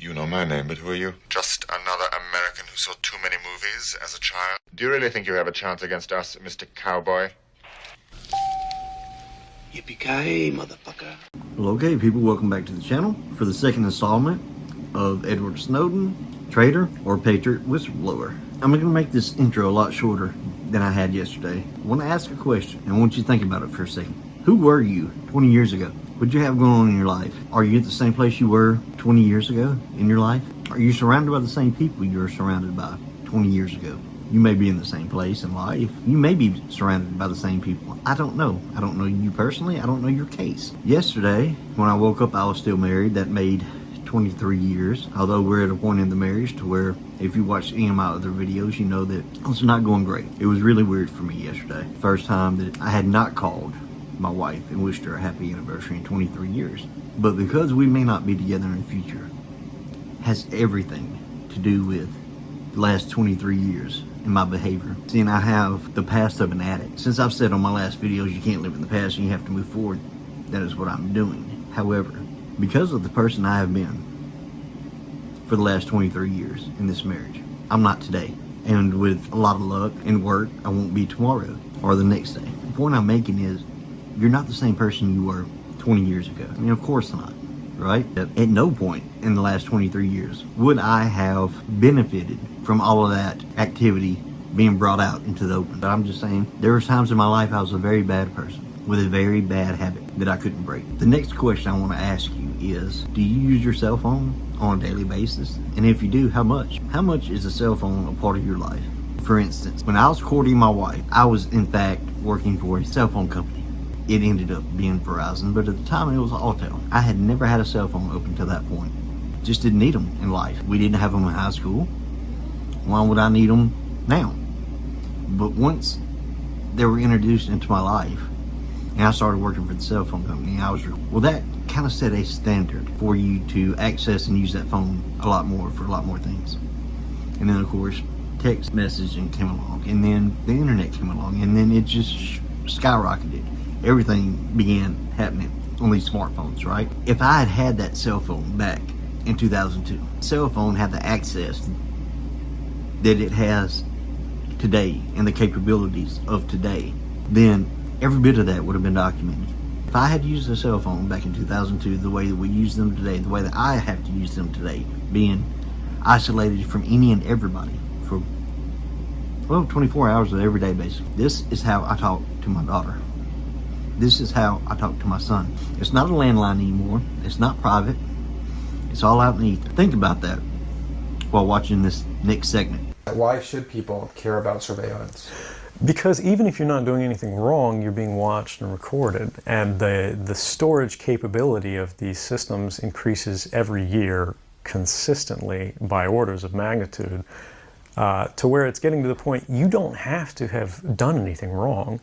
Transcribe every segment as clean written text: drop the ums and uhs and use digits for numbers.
You know my name, but who are you? Just another American who saw too many movies as a child. Do you really think you have a chance against us, Mr. Cowboy? Yippee-ki-yay, motherfucker. Well, okay, people, welcome back to the channel for the second installment of Edward Snowden, Traitor, or Patriot Whistleblower. I'm going to make this intro a lot shorter than I had yesterday. I want to ask a question, and I want you to think about it for a second. Who were you 20 years ago? What did you have going on in your life? Are you at the same place you were 20 years ago in your life? Are you surrounded by the same people you were surrounded by 20 years ago? You may be in the same place in life. You may be surrounded by the same people. I don't know. I don't know you personally. I don't know your case. Yesterday, when I woke up, I was still married. That made 23 years. Although we're at a point in the marriage to where if you watch any of my other videos, you know that it's not going great. It was really weird for me yesterday. First time that I had not called my wife and wished her a happy anniversary in 23 years. But because we may not be together in the future, has everything to do with the last 23 years in my behavior. Seeing I have the past of an addict. Since I've said on my last videos, you can't live in the past and you have to move forward, that is what I'm doing. However, because of the person I have been for the last 23 years in this marriage, I'm not today. And with a lot of luck and work, I won't be tomorrow or the next day. The point I'm making is, you're not the same person you were 20 years ago. I mean, of course not, right? At no point in the last 23 years would I have benefited from all of that activity being brought out into the open. But I'm just saying, there were times in my life I was a very bad person with a very bad habit that I couldn't break. The next question I want to ask you is, do you use your cell phone on a daily basis? And if you do, how much? How much is a cell phone a part of your life? For instance, when I was courting my wife, I was in fact working for a cell phone company. It ended up being Verizon, but at the time it was Alltel. I had never had a cell phone up until that point. Just didn't need them in life. We didn't have them in high school. Why would I need them now? But once they were introduced into my life, and I started working for the cell phone company, well, that kind of set a standard for you to access and use that phone a lot more for a lot more things. And then, of course, text messaging came along, and then the internet came along, and then it just skyrocketed. Everything began happening on these smartphones, right? If I had had that cell phone back in 2002, cell phone had the access that it has today and the capabilities of today, then every bit of that would have been documented. If I had used a cell phone back in 2002 the way that we use them today, the way that I have to use them today, being isolated from any and everybody for, well, 24 hours of every day, basically. This is how I talk to my daughter. This is how I talk to my son. It's not a landline anymore. It's not private. It's all out in the ether. Think about that while watching this next segment. Why should people care about surveillance? Because even if you're not doing anything wrong, you're being watched and recorded. And the storage capability of these systems increases every year consistently by orders of magnitude, to where it's getting to the point you don't have to have done anything wrong.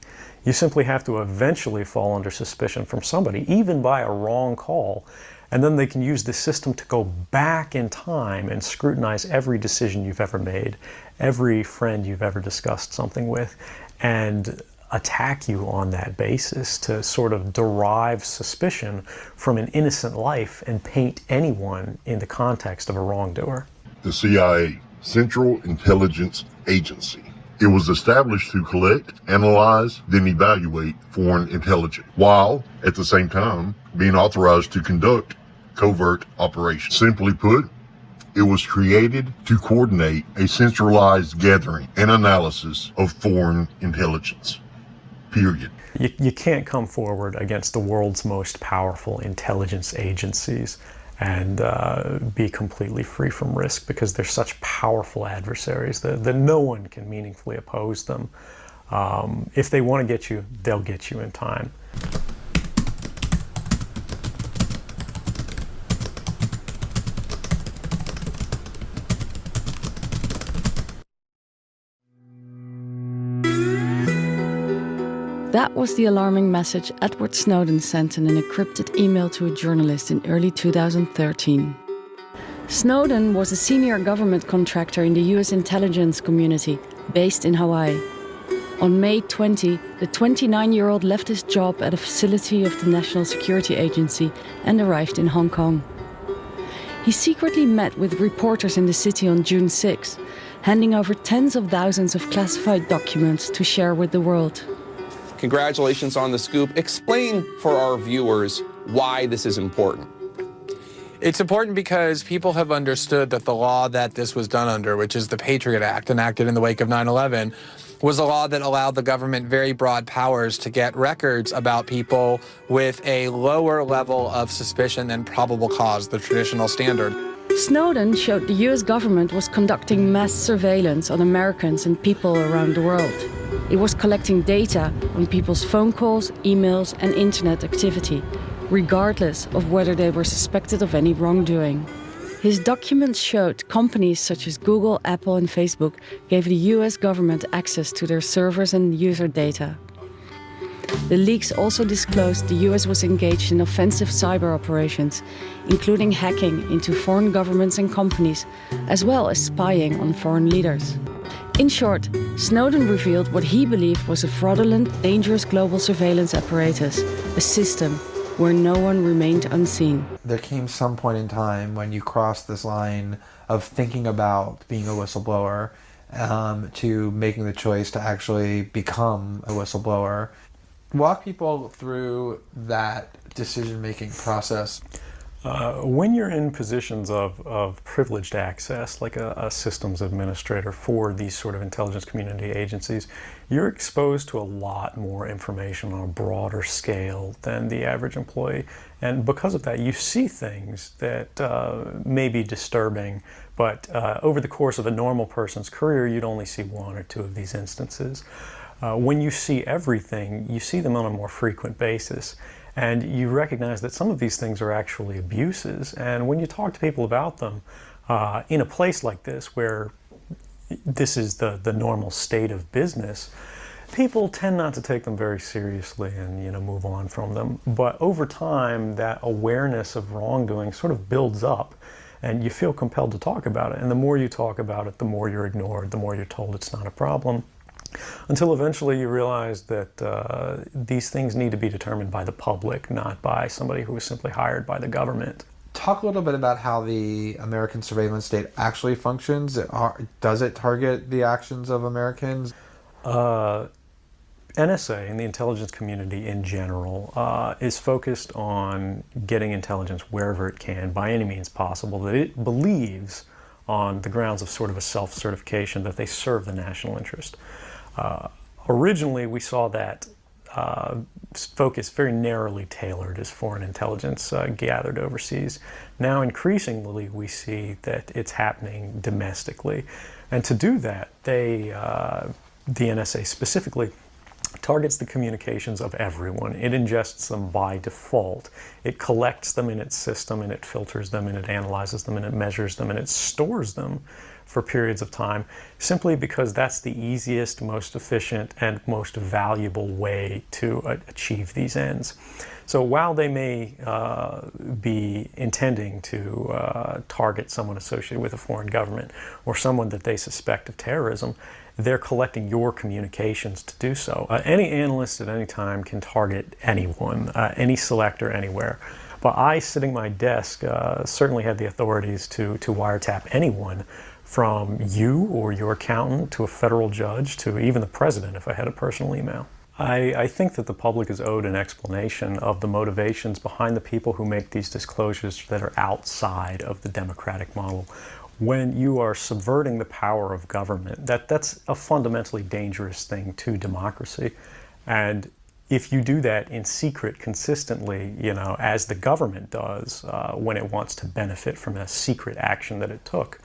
You simply have to eventually fall under suspicion from somebody, even by a wrong call. And then they can use the system to go back in time and scrutinize every decision you've ever made, every friend you've ever discussed something with, and attack you on that basis to sort of derive suspicion from an innocent life and paint anyone in the context of a wrongdoer. The CIA, Central Intelligence Agency. It was established to collect, analyze, then evaluate foreign intelligence, while at the same time being authorized to conduct covert operations. Simply put, it was created to coordinate a centralized gathering and analysis of foreign intelligence. Period. You can't come forward against the world's most powerful intelligence agencies and be completely free from risk, because they're such powerful adversaries that no one can meaningfully oppose them. If they want to get you, they'll get you in time. That was the alarming message Edward Snowden sent in an encrypted email to a journalist in early 2013. Snowden was a senior government contractor in the US intelligence community, based in Hawaii. On May 20, the 29-year-old left his job at a facility of the National Security Agency and arrived in Hong Kong. He secretly met with reporters in the city on June 6, handing over tens of thousands of classified documents to share with the world. Congratulations on the scoop. Explain for our viewers why this is important. It's important because people have understood that the law that this was done under, which is the Patriot Act, enacted in the wake of 9/11, was a law that allowed the government very broad powers to get records about people with a lower level of suspicion than probable cause, the traditional standard. Snowden showed the US government was conducting mass surveillance on Americans and people around the world. It was collecting data on people's phone calls, emails, and internet activity, regardless of whether they were suspected of any wrongdoing. His documents showed companies such as Google, Apple, and Facebook gave the US government access to their servers and user data. The leaks also disclosed the US was engaged in offensive cyber operations, including hacking into foreign governments and companies, as well as spying on foreign leaders. In short, Snowden revealed what he believed was a fraudulent, dangerous global surveillance apparatus, a system where no one remained unseen. There came some point in time when you crossed this line of thinking about being a whistleblower to making the choice to actually become a whistleblower. Walk people through that decision-making process. When you're in positions of privileged access, like a systems administrator for these sort of intelligence community agencies, you're exposed to a lot more information on a broader scale than the average employee. And because of that, you see things that may be disturbing, but over the course of a normal person's career, you'd only see one or two of these instances. When you see everything, you see them on a more frequent basis. And you recognize that some of these things are actually abuses. And when you talk to people about them, in a place like this where this is the normal state of business, people tend not to take them very seriously and move on from them. But over time, that awareness of wrongdoing sort of builds up, and you feel compelled to talk about it. And the more you talk about it, the more you're ignored, the more you're told it's not a problem. Until eventually you realize that these things need to be determined by the public, not by somebody who is simply hired by the government. Talk a little bit about how the American surveillance state actually functions. Does it target the actions of Americans? NSA and the intelligence community in general is focused on getting intelligence wherever it can, by any means possible, that it believes on the grounds of sort of a self-certification that they serve the national interest. Originally, we saw that focus very narrowly tailored as foreign intelligence gathered overseas. Now, increasingly, we see that it's happening domestically. And to do that, the NSA specifically targets the communications of everyone. It ingests them by default. It collects them in its system, and it filters them, and it analyzes them, and it measures them, and it stores them for periods of time, simply because that's the easiest, most efficient, and most valuable way to achieve these ends. So while they may be intending to target someone associated with a foreign government or someone that they suspect of terrorism, they're collecting your communications to do so. Any analyst at any time can target anyone, any selector, anywhere. But I, sitting at my desk, certainly had the authorities to wiretap anyone, from you or your accountant to a federal judge to even the president if I had a personal email. I think that the public is owed an explanation of the motivations behind the people who make these disclosures that are outside of the democratic model. When you are subverting the power of government, that's a fundamentally dangerous thing to democracy. And if you do that in secret consistently, as the government does when it wants to benefit from a secret action that it took,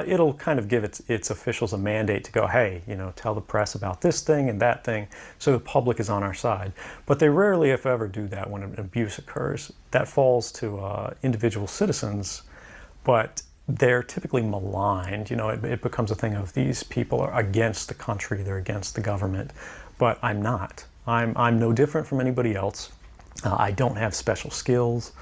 it'll kind of give its officials a mandate to go, hey, tell the press about this thing and that thing, so the public is on our side. But they rarely, if ever, do that when an abuse occurs. That falls to individual citizens, but they're typically maligned. It becomes a thing of these people are against the country, they're against the government. But I'm not. I'm no different from anybody else. I don't have special skills.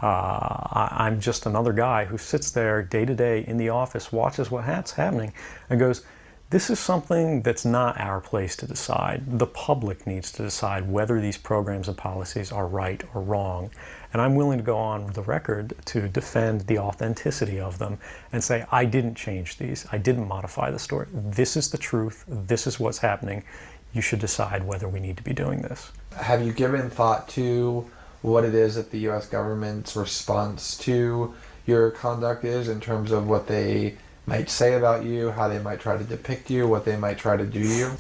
I'm just another guy who sits there day to day in the office, watches what's happening, and goes, This is something that's not our place to decide. The public needs to decide whether these programs and policies are right or wrong. And I'm willing to go on the record to defend the authenticity of them and say, I didn't change these. I didn't modify the story. This is the truth. This is what's happening. You should decide whether we need to be doing this. Have you given thought to what it is that the U.S. government's response to your conduct is in terms of what they might say about you, how they might try to depict you, what they might try to do to you?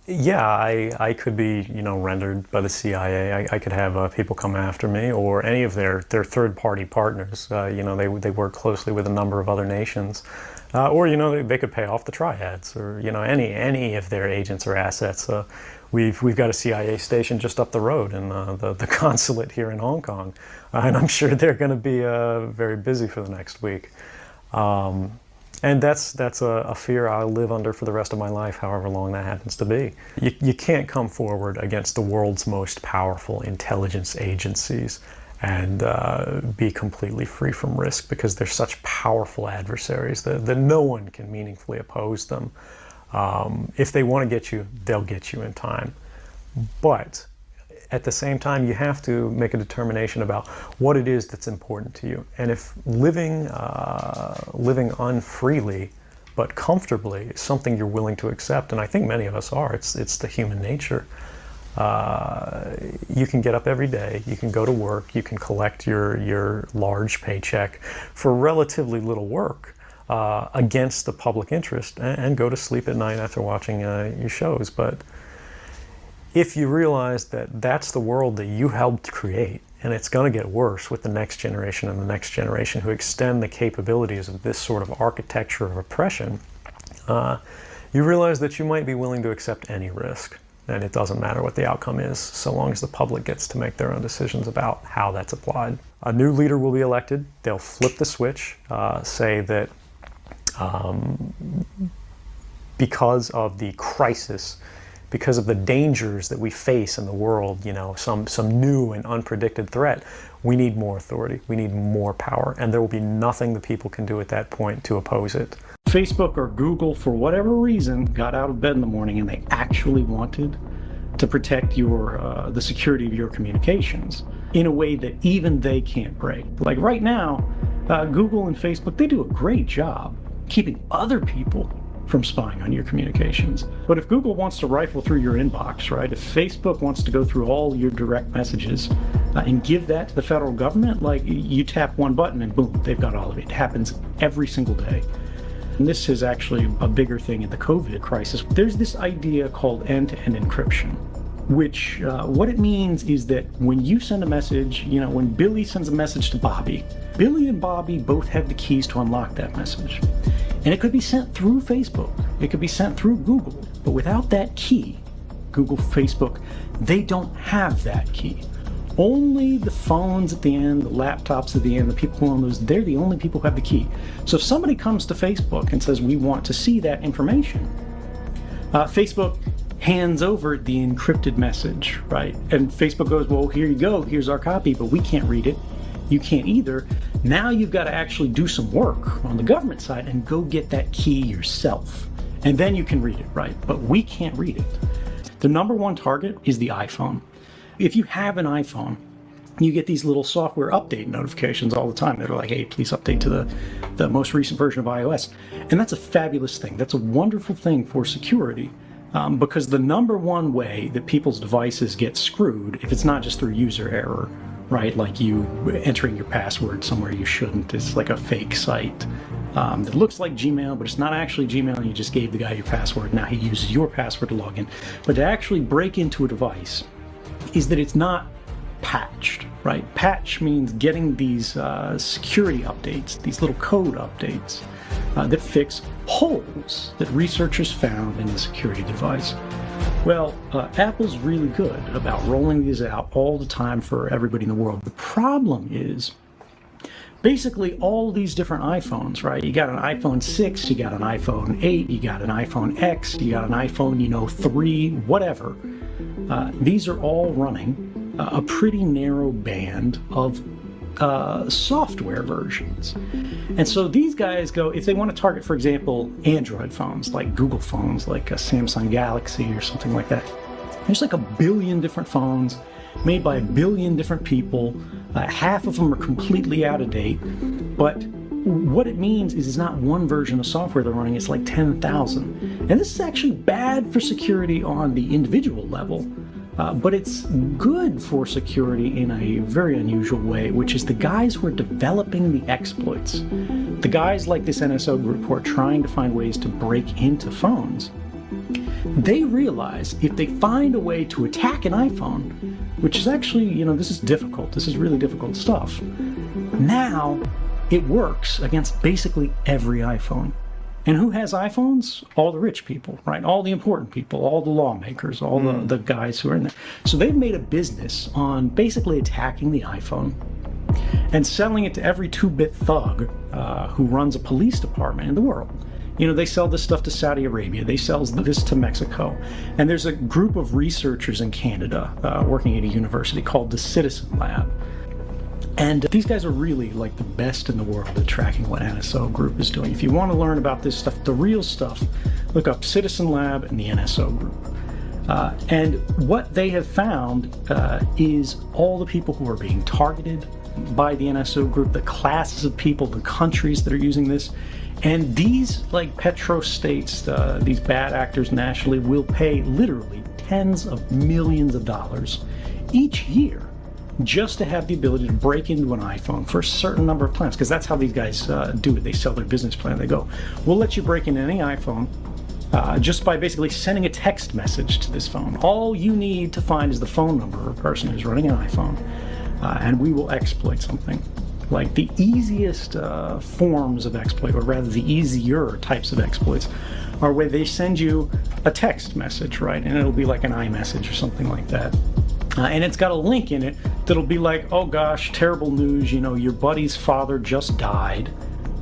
Yeah, I could be, rendered by the CIA. I could have people come after me, or any of their third-party partners. They work closely with a number of other nations. Or they could pay off the triads, or any of their agents or assets. We've got a CIA station just up the road in the consulate here in Hong Kong, and I'm sure they're going to be very busy for the next week. And that's a fear I'll live under for the rest of my life, however long that happens to be. You can't come forward against the world's most powerful intelligence agencies and be completely free from risk, because they're such powerful adversaries that no one can meaningfully oppose them. If they want to get you, they'll get you in time. But at the same time, you have to make a determination about what it is that's important to you. And if living unfreely but comfortably is something you're willing to accept, and I think many of us are, it's the human nature. You can get up every day, you can go to work, you can collect your large paycheck for relatively little work against the public interest, and go to sleep at night after watching your shows. But if you realize that that's the world that you helped create, and it's going to get worse with the next generation and the next generation who extend the capabilities of this sort of architecture of oppression, you realize that you might be willing to accept any risk. And it doesn't matter what the outcome is, so long as the public gets to make their own decisions about how that's applied. A new leader will be elected. They'll flip the switch, say that because of the crisis, because of the dangers that we face in the world, some new and unpredicted threat, we need more authority, we need more power, and there will be nothing the people can do at that point to oppose it. Facebook or Google, for whatever reason, got out of bed in the morning and they actually wanted to protect the security of your communications in a way that even they can't break. Like right now, Google and Facebook, they do a great job keeping other people from spying on your communications. But if Google wants to rifle through your inbox, right? If Facebook wants to go through all your direct messages and give that to the federal government, like you tap one button and boom, they've got all of it. It happens every single day. And this is actually a bigger thing in the COVID crisis. There's this idea called end-to-end encryption, which what it means is that when you send a message, when Billy sends a message to Bobby, Billy and Bobby both have the keys to unlock that message. And it could be sent through Facebook, it could be sent through Google, but without that key, Google, Facebook, they don't have that key. Only the phones at the end, the laptops at the end, the people who own those, they're the only people who have the key. So if somebody comes to Facebook and says, we want to see that information, Facebook hands over the encrypted message, right? And Facebook goes, well, here you go, here's our copy, but we can't read it. You can't either. Now you've got to actually do some work on the government side and go get that key yourself. And then you can read it, right? But we can't read it. The number one target is the iPhone. If you have an iPhone, you get these little software update notifications all the time that are like, hey, please update to the most recent version of iOS. And that's a fabulous thing. That's a wonderful thing for security. Because the number one way that people's devices get screwed, if it's not just through user error, right, like you entering your password somewhere you shouldn't, it's like a fake site that looks like Gmail, but it's not actually Gmail, and you just gave the guy your password, now he uses your password to log in. But to actually break into a device is that it's not patched, right? Patch means getting these security updates, these little code updates that fix holes that researchers found in the security device. Well, Apple's really good about rolling these out all the time for everybody in the world. The problem is basically all these different iPhones, right? You got an iPhone 6, you got an iPhone 8, you got an iPhone X, you got an iPhone, 3, whatever. These are all running a pretty narrow band of software versions. And so these guys go, if they want to target, for example, Android phones, like Google phones, like a Samsung Galaxy or something like that, there's like 1 billion different phones made by 1 billion different people. Half of them are completely out of date. But what it means is it's not one version of software they're running, it's like 10,000. And this is actually bad for security on the individual level. But it's good for security in a very unusual way, which is the guys who are developing the exploits. The guys like this NSO group who are trying to find ways to break into phones, they realize if they find a way to attack an iPhone, which is actually, this is difficult, this is really difficult stuff, now it works against basically every iPhone. And who has iPhones? All the rich people, right? All the important people, all the lawmakers, all the guys who are in there. So they've made a business on basically attacking the iPhone and selling it to every 2-bit thug who runs a police department in the world. They sell this stuff to Saudi Arabia, they sell this to Mexico. And there's a group of researchers in Canada working at a university called the Citizen Lab. And these guys are really like the best in the world at tracking what NSO Group is doing. If you want to learn about this stuff, the real stuff, look up Citizen Lab and the NSO Group. And what they have found is all the people who are being targeted by the NSO Group, the classes of people, the countries that are using this. And these like petrostates, these bad actors nationally, will pay literally tens of millions of dollars each year just to have the ability to break into an iPhone for a certain number of times, because that's how these guys do it. They sell their business plan. They go, we'll let you break into any iPhone just by basically sending a text message to this phone. All you need to find is the phone number of a person who's running an iPhone, and we will exploit something. Like the easiest forms of exploit, or rather the easier types of exploits, are where they send you a text message, right? And it'll be like an iMessage or something like that. And it's got a link in it that'll be like, oh gosh, terrible news, your buddy's father just died,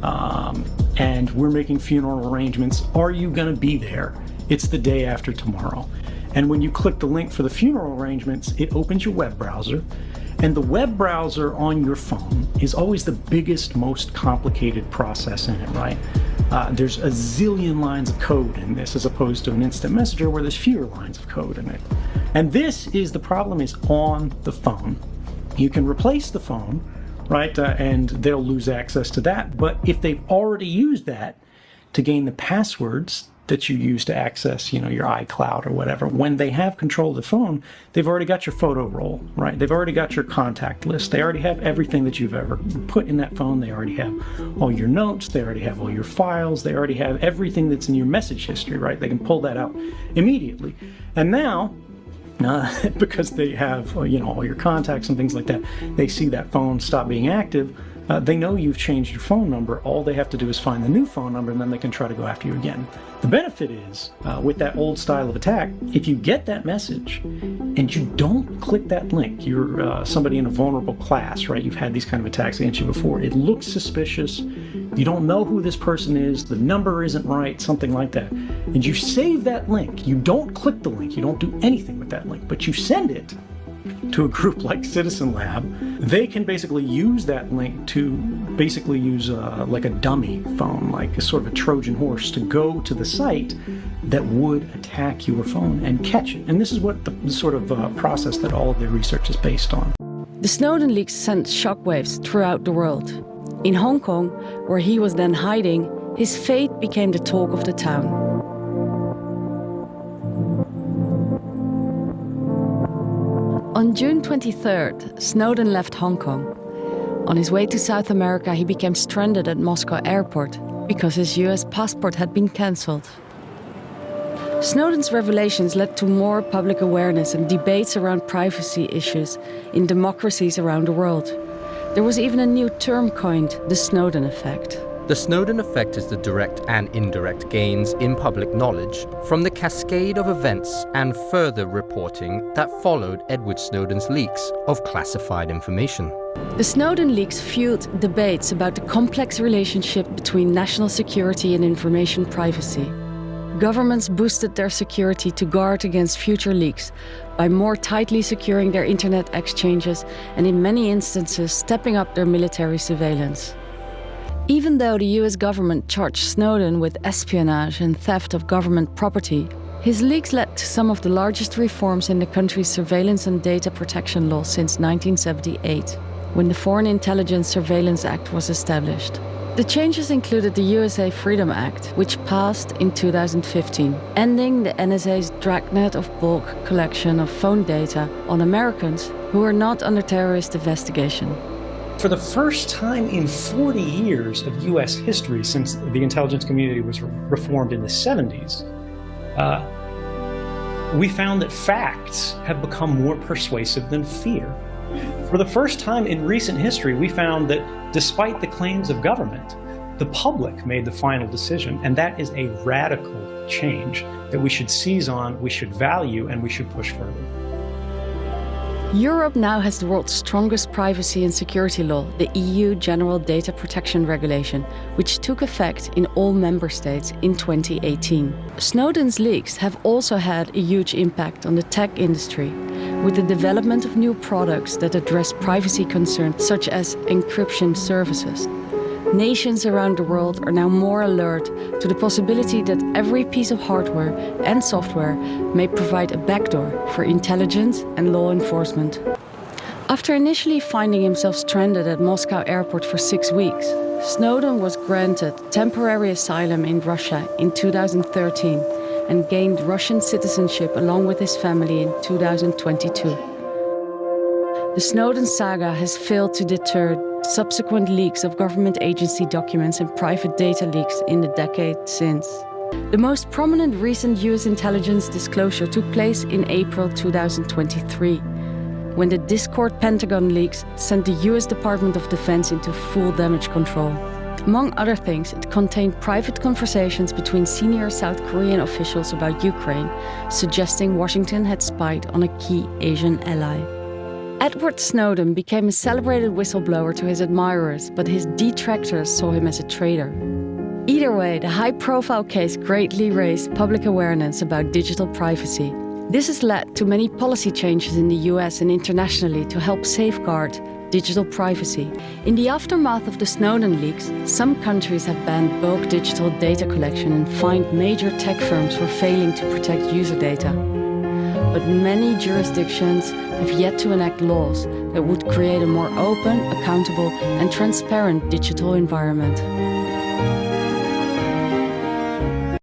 and we're making funeral arrangements. Are you going to be there? It's the day after tomorrow. And when you click the link for the funeral arrangements, it opens your web browser. And the web browser on your phone is always the biggest, most complicated process in it, right? There's a zillion lines of code in this, as opposed to an instant messenger where there's fewer lines of code in it. And this is the problem, is on the phone. You can replace the phone, right? And they'll lose access to that. But if they've already used that to gain the passwords that you use to access, your iCloud or whatever, when they have control of the phone, they've already got your photo roll, right? They've already got your contact list. They already have everything that you've ever put in that phone. They already have all your notes. They already have all your files. They already have everything that's in your message history, right? They can pull that out immediately. And now, because they have, all your contacts and things like that, they see that phone stop being active. They know you've changed your phone number. All they have to do is find the new phone number, and then they can try to go after you again. The benefit is, with that old style of attack, if you get that message and you don't click that link, you're somebody in a vulnerable class, right? You've had these kind of attacks against you before. It looks suspicious. You don't know who this person is. The number isn't right, something like that. And you save that link. You don't click the link. You don't do anything with that link, but you send it to a group like Citizen Lab. They can basically use that link to basically use like a dummy phone, like a sort of a Trojan horse, to go to the site that would attack your phone and catch it. And this is what the sort of process that all of their research is based on. The Snowden leaks sent shockwaves throughout the world. In Hong Kong, where he was then hiding, his fate became the talk of the town. On June 23rd, Snowden left Hong Kong. On his way to South America, he became stranded at Moscow airport because his US passport had been cancelled. Snowden's revelations led to more public awareness and debates around privacy issues in democracies around the world. There was even a new term coined, the Snowden effect. The Snowden effect is the direct and indirect gains in public knowledge from the cascade of events and further reporting that followed Edward Snowden's leaks of classified information. The Snowden leaks fueled debates about the complex relationship between national security and information privacy. governments boosted their security to guard against future leaks by more tightly securing their internet exchanges and in many instances stepping up their military surveillance. Even though the US government charged Snowden with espionage and theft of government property, his leaks led to some of the largest reforms in the country's surveillance and data protection law since 1978, when the Foreign Intelligence Surveillance Act was established. The changes included the USA Freedom Act, which passed in 2015, ending the NSA's dragnet of bulk collection of phone data on Americans who are not under terrorist investigation. For the first time in 40 years of US history, since the intelligence community was reformed in the 70s, we found that facts have become more persuasive than fear. For the first time in recent history, we found that despite the claims of government, the public made the final decision, and that is a radical change that we should seize on, we should value, and we should push further. Europe now has the world's strongest privacy and security law, the EU General Data Protection Regulation, which took effect in all member states in 2018. Snowden's leaks have also had a huge impact on the tech industry, with the development of new products that address privacy concerns such as encryption services. Nations around the world are now more alert to the possibility that every piece of hardware and software may provide a backdoor for intelligence and law enforcement. After initially finding himself stranded at Moscow airport for 6 weeks, Snowden was granted temporary asylum in Russia in 2013 and gained Russian citizenship along with his family in 2022. The Snowden saga has failed to deter subsequent leaks of government agency documents and private data leaks in the decade since. The most prominent recent US intelligence disclosure took place in April 2023, when the Discord Pentagon leaks sent the US Department of Defense into full damage control. Among other things, it contained private conversations between senior South Korean officials about Ukraine, suggesting Washington had spied on a key Asian ally. Edward Snowden became a celebrated whistleblower to his admirers, but his detractors saw him as a traitor. Either way, the high-profile case greatly raised public awareness about digital privacy. This has led to many policy changes in the US and internationally to help safeguard digital privacy. In the aftermath of the Snowden leaks, some countries have banned bulk digital data collection and fined major tech firms for failing to protect user data. But many jurisdictions have yet to enact laws that would create a more open, accountable, and transparent digital environment.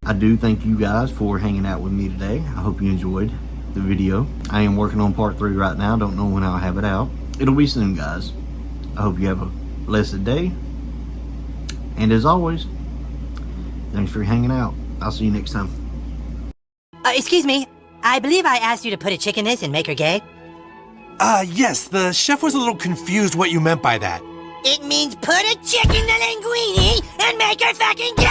I do thank you guys for hanging out with me today. I hope you enjoyed the video. I am working on part 3 right now. Don't know when I'll have it out. It'll be soon, guys. I hope you have a blessed day. And as always, thanks for hanging out. I'll see you next time. Excuse me. I believe I asked you to put a chick in this and make her gay. Yes, the chef was a little confused what you meant by that. It means put a chick in the linguine and make her fucking gay!